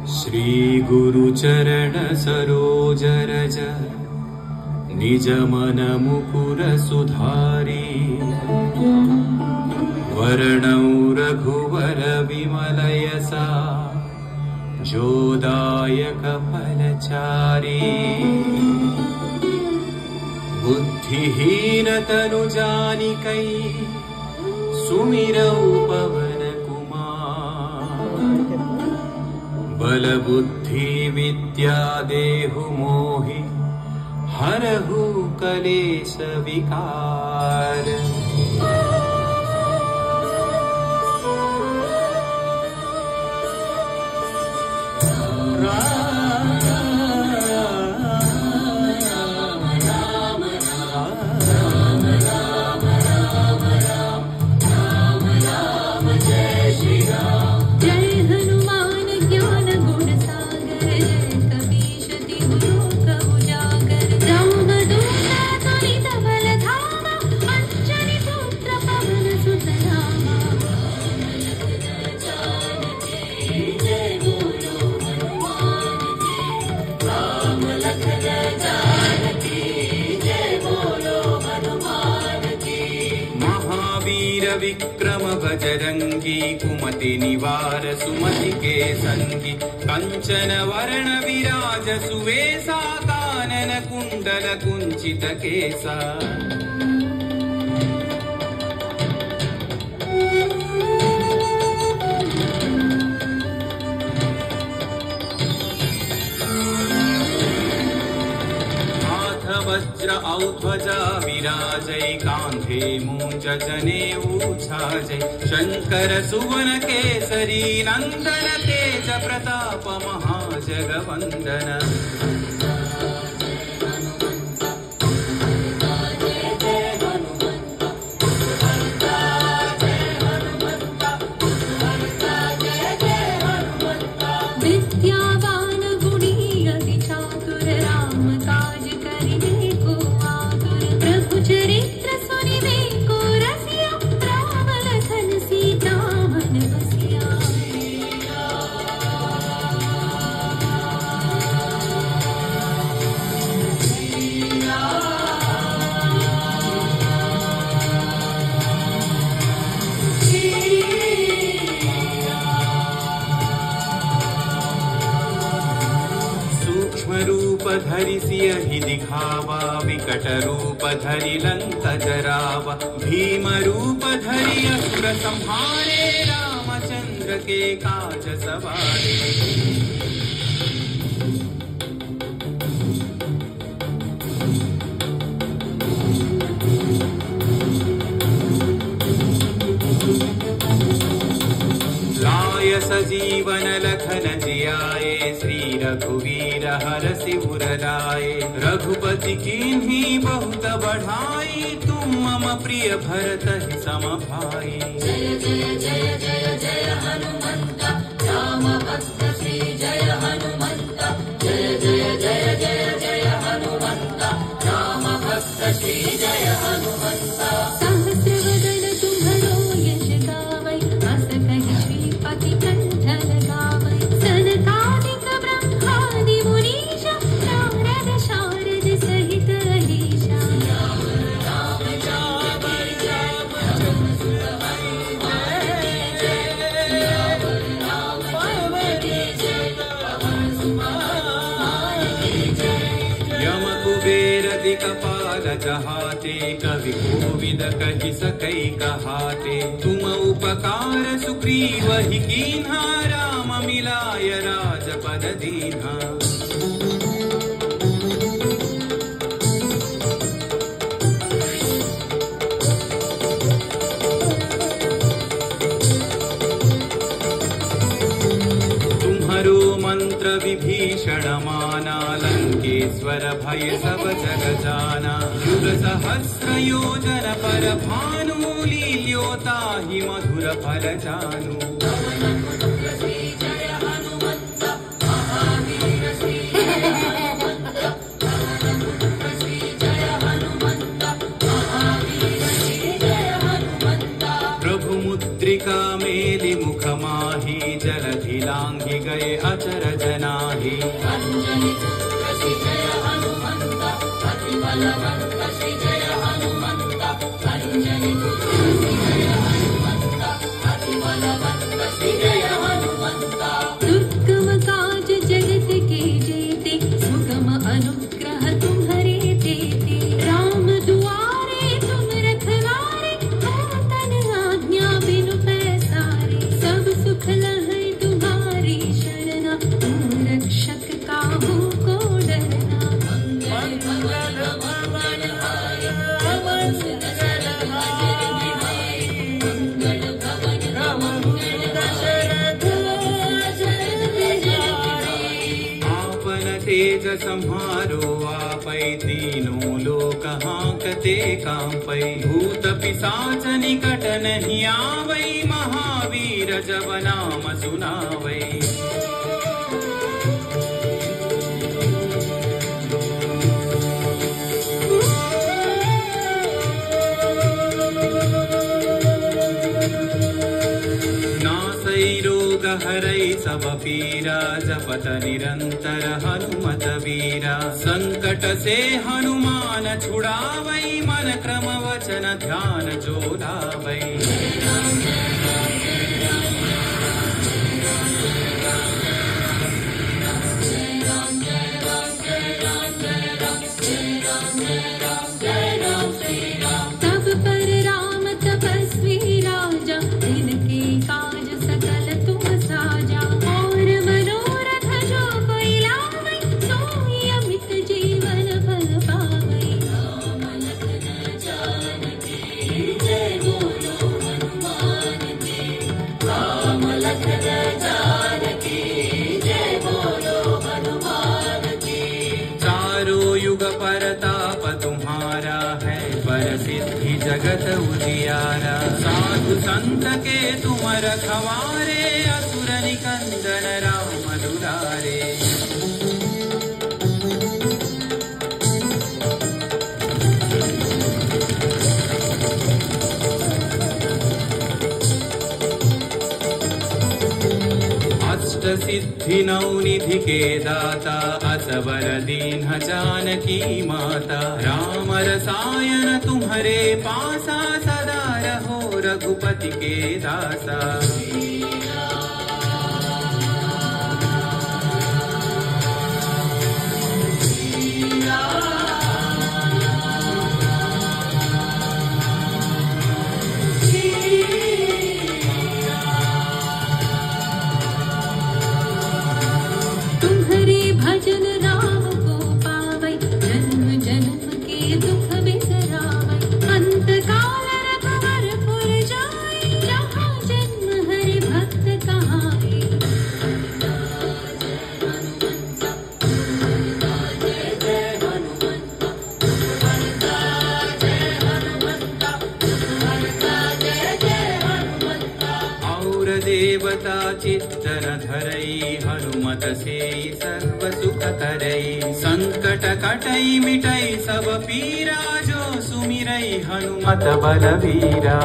श्री गुरु चरण सरोज रज निज मन मुकुर सुधारी वर्णौ रघुवर विमल यसा जोदायक फलचारी बुद्धिहीन तनु जानिकै सुमिरौ पवन कुमार बल बुद्धि विद्या देहु मोहि हरहु कलेश विकार। विक्रम बजरंगी कुमति निवार सुमति के संगी कंचन वर्ण विराज सुवेशा कानन कुंडल कुंचित केसा। वज्र औध्वजा विराजै कांधे मूंज जनेऊ छाजै शंकर सुवन केसरी नंदन तेज प्रताप महाजगवंदन। धरि सियहि दिखावा विकट रूप धरि लंक जरावा भीम रूप धरि असुर संहारे रामचंद्र के काज सवारे। सजीवन लखन जियाए श्री रघुवीर हरषि उर लाए रघुपति कीन्ही बहुत बढ़ाई तुम मम प्रिय भरत ही सम भाई। जय जय जय जय जय हनुमंत राम भक्त श्री जय हनुमंत जय जय जय जय जय हनुमंत राम भक्त श्री जय हनुमंत। सहस्रवदन तुम्हरो यश गावै अस कहि श्रीपति कंठ लगावै सनकादिक ब्रह्मादि मुनीश नारद शारद सहित अहीशा। राम राम राम राम सुर हरि जय राम राम जय पवन सुमार जय। यम कुबेर दिक्पाल जहाते कवि कोविद कहि सकै कहाते तुम उपकार सुग्रीव ही कीन्हा राम मिलाय राजपद दीन्हा। तुम्हरो मंत्र विभीषण माना लंकेश्वर भय सब जग जाना युग सहस्र योजन पर भानु लील्योता ही मधुर फल जानु। प्रभु मुद्रिका मेलि मुख माही जल भी लांघि गए अचरज नाही। अंजनी पुत्र श्री जय हनुमंत, अति बलवंत श्री जय हनुमंत। अंजनी पुत्र श्री जय हनुमंत, अति बलवंत श्री जय हनुमंत। दुर्गम काज जगत के जेते, सुगम अनुग्रह तुम्हारे देते। राम दुआरे तुम रखवारे, तन आज्ञा बिनु पैसारे। सब सुख लहै तुम्हारी शरणा, तुम रक्षक काहू को डरना। मंगल भवन मंगल हाय, पवन सुत शरण भजन बिहाय। मंगल भवन मंगल दशरथ शरण बिहारी। आपन तेज सम्हारो आपै, तीनों लोक हांकते कांपै। भूत पिशाच निकट नहीं आवै, महावीर जब नाम सुनावै। नासै रोग हरै सब पीरा, जपत निरंतर हनुमत वीरा। संकट से हनुमान छुड़ावै, मन क्रम वचन ध्यान जो लावै। तब पर राम तपस्वी राजा, तिनके काज सकल तुम साजा। और मनोरथ जो कोई लावै, सोई अमित जीवन फल पावै। राम लखन जानकी जय बोलो हनुमान की। राम लखन जानकी जय बोलो हनुमान की। चारों युग परताप तुम्हारा है, सिद्धि जगत उजियारा। साधु संत के तुम रखवारे, असुर निकंदन राम दुलारे। अष्ट सिद्धि नौ निधि के दाता, असवर दीन जानकी माता। राम रसायन तुम्हारे पासा, सदा रहो रघुपति के दासा। तुम्हारे भजन राम को पावै, जन्म जन्म के दुख बिसरावै। अंत काल रघुवरपुर जाई, जहाँ जन्म हरि भक्त कहाई। और देवता चित्तन धरई, हनुमत से सर्व सुख करई। संकट कटई मिटई सब पीरा, जो सुमिरई हनुमत बलवीरा।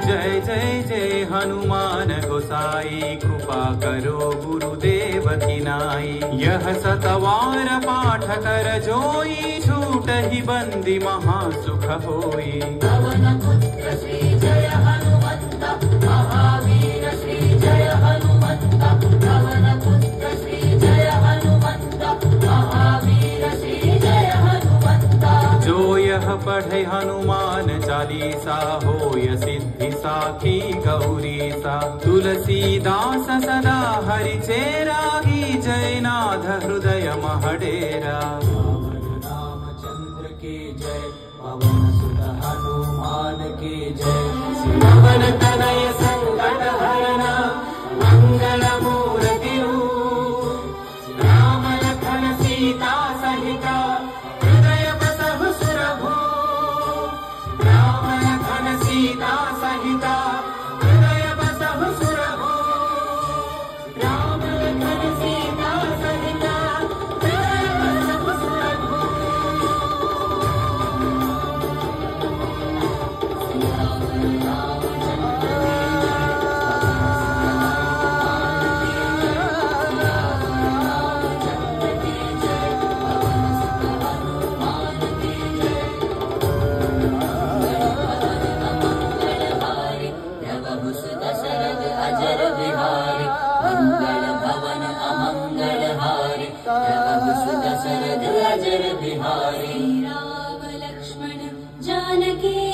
जय जय जय हनुमान गोसाई, कृपा करो गुरुदेव की नाई। यह सतवार पाठ कर जोई, छूट ही बंदी महासुख होई। पवन पुत्र श्री जय हनुमंत, महावीर श्री जय हनुमंत। पवन पुत्र श्री जय हनुमंत, महावीर श्री जय हनुमंत। जो यह पढ़े हनुमान चालीसा, होय सिद्धि साखी गौरीसा। तुलसीदास सदा हरि चेरा, जय नाथ हृदय महडेरा। रामचंद्र की जय, पवन सुत हनुमान की जय। पवन तनय संकट हरना, मंगल मूर्ति रूप। राम लखन सीता सहिता, हृदय बसहु सुरभूप। राम लखन सीता सहिता, हृदय बसहु सुरभूप। राम लखन सीता सहिता, हनुमान की